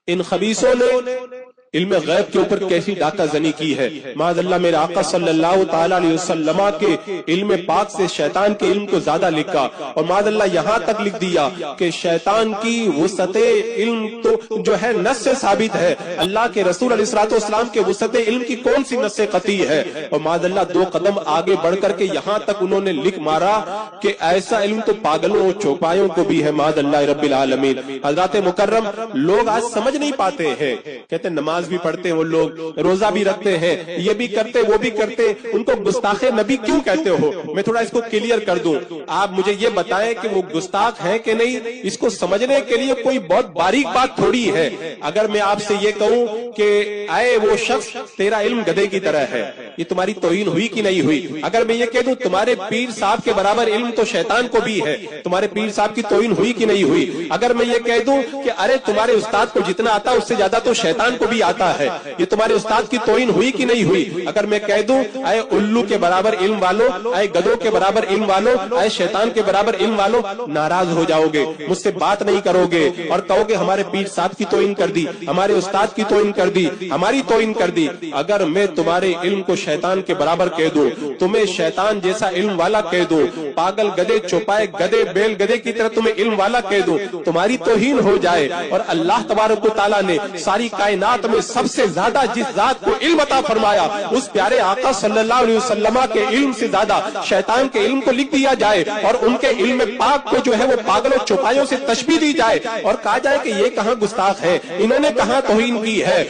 ان خبیثوں نے علم غیب کے اوپر کیسی ڈاکہ زنی کی ہے. معاذ اللہ میرے آقا صلی اللہ تعالی علیہ وسلم کے علم پاک سے شیطان کے علم کو زیادہ لکھا، اور معاذ اللہ یہاں تک لکھ دیا کہ شیطان کی وسعت علم تو جو ہے نص سے ثابت ہے، اللہ کے رسول علیہ الصلوۃ والسلام کے وسعت علم کی کون سی نص قطعی ہے. اور معاذ اللہ 2 قدم آگے بڑھ کر کے یہاں تک انہوں نے لکھ مارا کہ ایسا علم تو پاگلوں اور چوپایوں کو بھی ہے. معاذ اللہ رب العالمین. حضرات مکرم، لوگ آج سمجھ نہیں پاتے ہیں، کہتے نماز بھی پڑھتے ہیں وہ لوگ، روزہ بھی رکھتے ہیں، یہ بھی کرتے وہ بھی کرتے، ان کو گستاخ نبی کیوں کہتے ہو؟ میں تھوڑا اس کو کلیئر کر دوں. آپ مجھے یہ بتائیں کہ وہ گستاخ ہیں کہ نہیں. اس کو سمجھنے کے لیے کوئی بہت باریک بات تھوڑی ہے. اگر میں آپ سے یہ کہوں کہ اے وہ شخص تیرا علم گدھے کی طرح ہے، یہ تمہاری توہین ہوئی کہ نہیں ہوئی؟ اگر میں یہ کہہ دوں تمہارے پیر صاحب کے برابر علم تو شیطان کو بھی ہے، تمہارے پیر صاحب کی توہین ہوئی کہ نہیں ہوئی؟ اگر میں یہ کہہ دوں کہ ارے تمہارے استاد کو جتنا آتا اس سے زیادہ تو شیطان کو بھی آتا ہے، یہ تمہارے استاد کی توہین ہوئی کہ نہیں ہوئی؟ اگر میں کہہ دوں اے الو کے برابر علم والوں، اے گدوں کے برابر علم والوں، اے شیطان کے برابر علم والوں، ناراض ہو جاؤ گے، مجھ سے بات نہیں کرو گے اور کہو گے ہمارے پیر صاحب کی توہین کر دی، ہمارے استاد کی توہین کر دی، ہماری توہین کر دی. اگر میں تمہارے علم کو شیطان کے برابر کہہ دوں، تمہیں شیطان جیسا علم والا کہہ دوں، پاگل گدے چوپائے گدے بیل گدے کی طرح تمہیں علم والا کہہ دوں، تمہاری توہین ہو جائے. اور اللہ تبارک و تعالیٰ نے ساری کائنات میں سب سے زیادہ جس ذات کو علم عطا فرمایا، اس پیارے آقا صلی اللہ علیہ وسلم کے علم سے زیادہ شیطان کے علم کو لکھ دیا جائے، اور ان کے علم پاک کو جو ہے وہ پاگلوں چوپایوں سے تشبیہ دی جائے اور کہا جائے کہ یہ کہاں گستاخ ہے، انہوں نے کہاں توہین کی ہے.